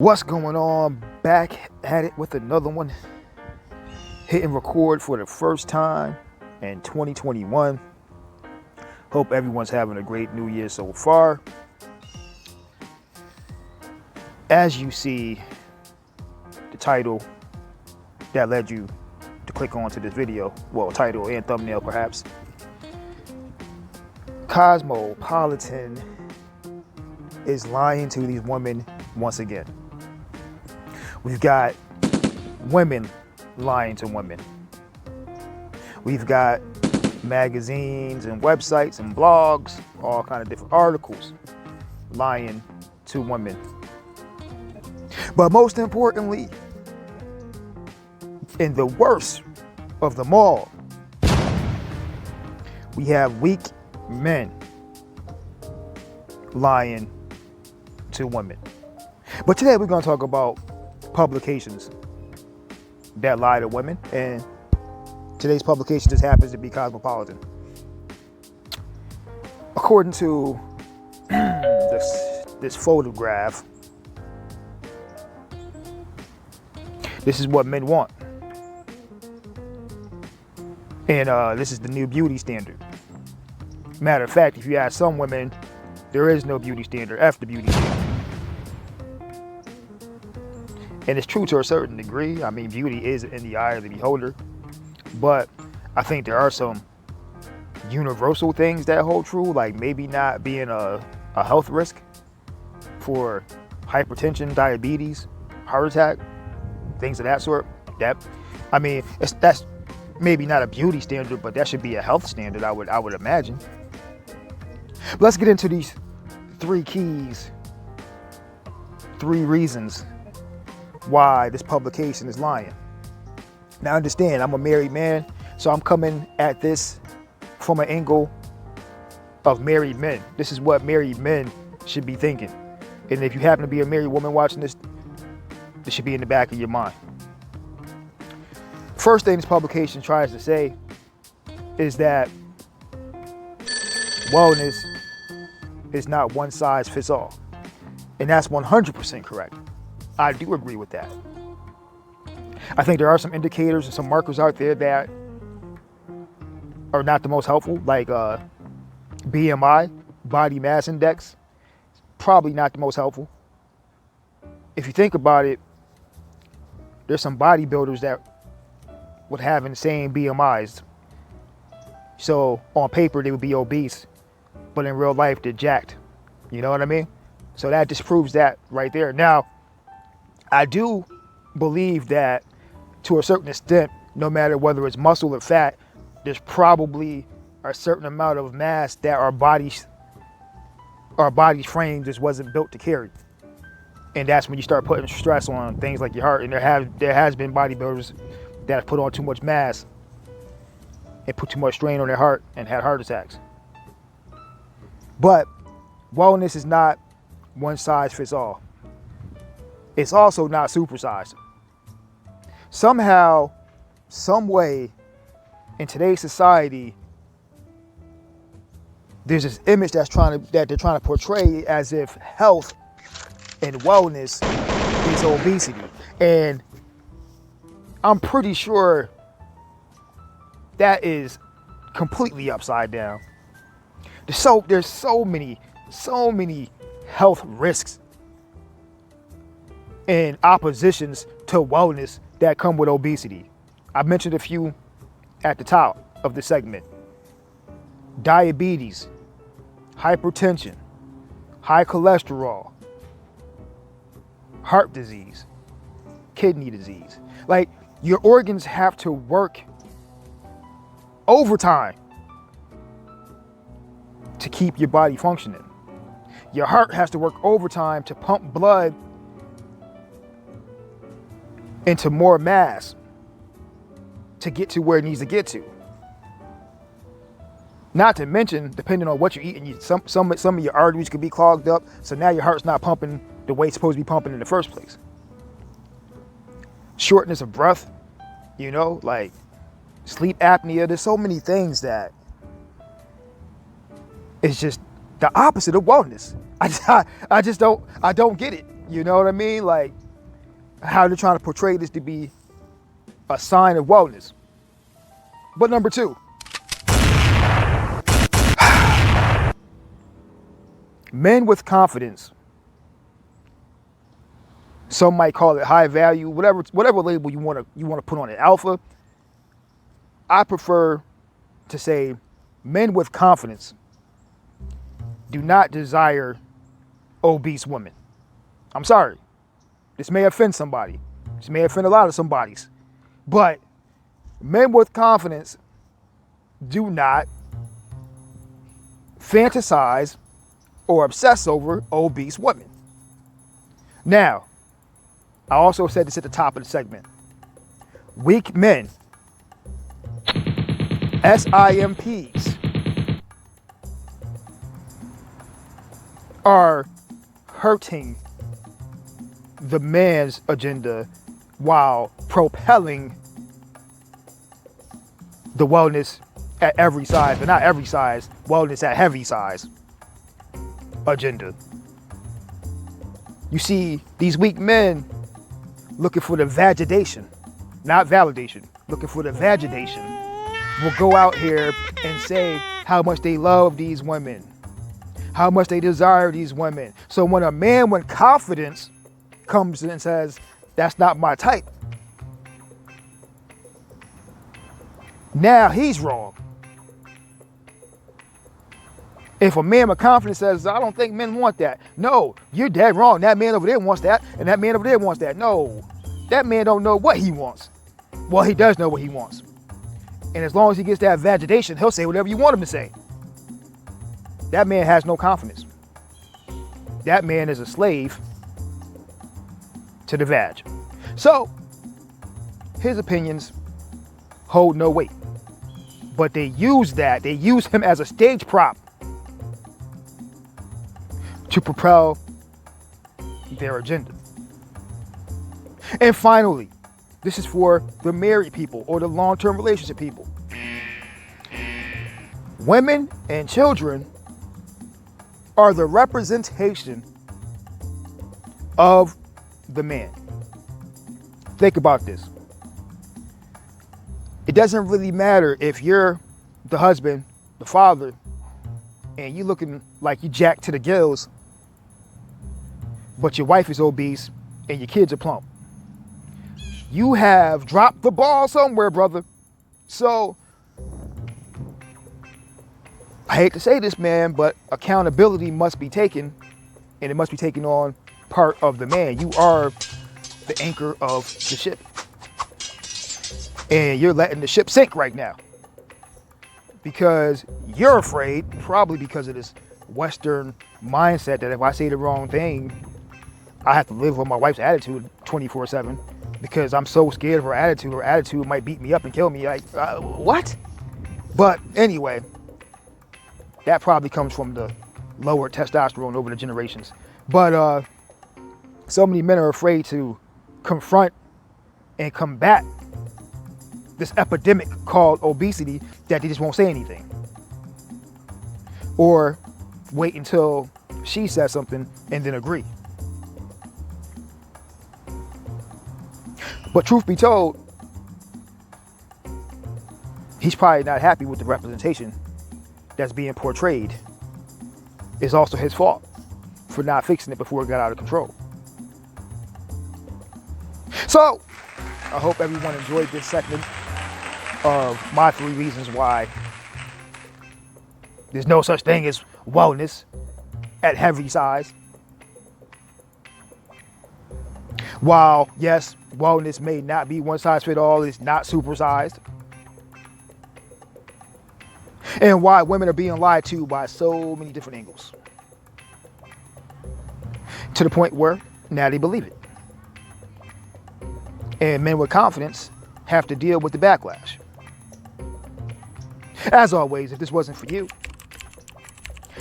What's going on? Back at it with another one. Hitting record for the first time in 2021. Hope everyone's having a great new year so far. As you see, the title that led you to click onto this video, well, title and thumbnail perhaps. Cosmopolitan is lying to these women once again. We've got women lying to women. We've got magazines and websites and blogs, all kind of different articles lying to women. But most importantly, in the worst of them all, we have weak men lying to women. But today we're going to talk about publications that lie to women, and today's publication just happens to be Cosmopolitan. According to this photograph, this is what men want, and this is the new beauty standard. Matter of fact, if you ask some women, there is no beauty standard. F the beauty standard. And it's true to a certain degree. I mean, beauty is in the eye of the beholder. But I think there are some universal things that hold true, like maybe not being a health risk for hypertension, diabetes, heart attack, things of that sort. That's maybe not a beauty standard, but that should be a health standard, I would imagine. But let's get into these three keys, three reasons why this publication is lying. Now understand, I'm a married man, so I'm coming at this from an angle of married men. This is what married men should be thinking. And if you happen to be a married woman watching this, this should be in the back of your mind. First thing this publication tries to say is that wellness is not one size fits all. And that's 100% correct. I do agree with that. I think there are some indicators and some markers out there that are not the most helpful, like BMI, body mass index, probably not the most helpful. If you think about it, there's some bodybuilders that would have insane BMIs. So on paper, they would be obese, but in real life, they're jacked. You know what I mean? So that disproves that right there. Now, I do believe that to a certain extent, no matter whether it's muscle or fat, there's probably a certain amount of mass that our body's frame just wasn't built to carry. And that's when you start putting stress on things like your heart. And there has been bodybuilders that have put on too much mass and put too much strain on their heart and had heart attacks. But wellness is not one size fits all. It's also not supersized. Somehow, some way, in today's society, there's this image that they're trying to portray as if health and wellness is obesity. And I'm pretty sure that is completely upside down. There's so many health risks and oppositions to wellness that come with obesity. I mentioned a few at the top of the segment. Diabetes, hypertension, high cholesterol, heart disease, kidney disease. Like, your organs have to work overtime to keep your body functioning. Your heart has to work overtime to pump blood into more mass to get to where it needs to get to. Not to mention, depending on what you're eating, some of your arteries could be clogged up, so now your heart's not pumping the way it's supposed to be pumping in the first place. Shortness of breath, like sleep apnea. There's so many things that it's just the opposite of wellness. I don't get it. You know what I mean? Like how they're trying to portray this to be a sign of wellness. But number two, men with confidence. Some might call it high value, whatever label you want to put on it. Alpha. I prefer to say men with confidence do not desire obese women. I'm sorry. This may offend somebody. This may offend a lot of somebodies. But men with confidence do not fantasize or obsess over obese women. Now, I also said this at the top of the segment. Weak men, SIMPs, are hurting the man's agenda while propelling the wellness at every size, but not every size, wellness at heavy size agenda. You see, these weak men looking for the validation, not validation, looking for the validation, will go out here and say how much they love these women, how much they desire these women. So when a man with confidence comes in and says, that's not my type, now he's wrong. If a man with confidence says, I don't think men want that. No, you're dead wrong. That man over there wants that, and that man over there wants that. No, that man don't know what he wants. Well, he does know what he wants. And as long as he gets that validation, he'll say whatever you want him to say. That man has no confidence. That man is a slave to the vag. So, his opinions hold no weight. But they use him as a stage prop to propel their agenda. And finally, this is for the married people or the long-term relationship people. Women and children are the representation of the man. Think about this. It doesn't really matter if you're the husband, the father, and you looking like you jacked to the gills, but your wife is obese and your kids are plump. You have dropped the ball somewhere, brother. So, I hate to say this, man, but accountability must be taken, and it must be taken on part of the man. You are the anchor of the ship. And you're letting the ship sink right now. Because you're afraid, probably because of this Western mindset that if I say the wrong thing, I have to live with my wife's attitude 24/7 because I'm so scared of her attitude. Her attitude might beat me up and kill me. Like, what? But anyway, that probably comes from the lower testosterone over the generations. But so many men are afraid to confront and combat this epidemic called obesity that they just won't say anything. Or wait until she says something and then agree. But truth be told, he's probably not happy with the representation that's being portrayed. It's also his fault for not fixing it before it got out of control. So, I hope everyone enjoyed this segment of my 3 reasons why there's no such thing as wellness at heavy size. While, yes, wellness may not be one size fit all, it's not supersized. And why women are being lied to by so many different angles. To the point where now they believe it. And men with confidence have to deal with the backlash. As always, if this wasn't for you,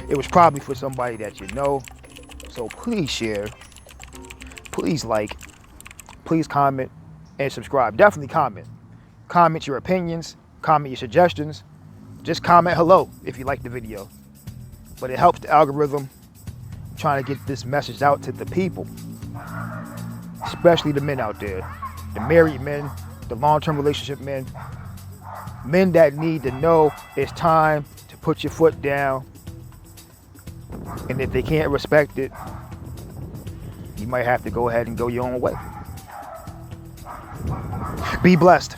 it was probably for somebody that you know. So please share, please like, please comment and subscribe. Definitely comment. Comment your opinions, comment your suggestions. Just comment hello if you like the video. But it helps the algorithm. I'm trying to get this message out to the people. especially the men out there, the married men, the long-term relationship men, men that need to know it's time to put your foot down. And if they can't respect it, you might have to go ahead and go your own way. Be blessed.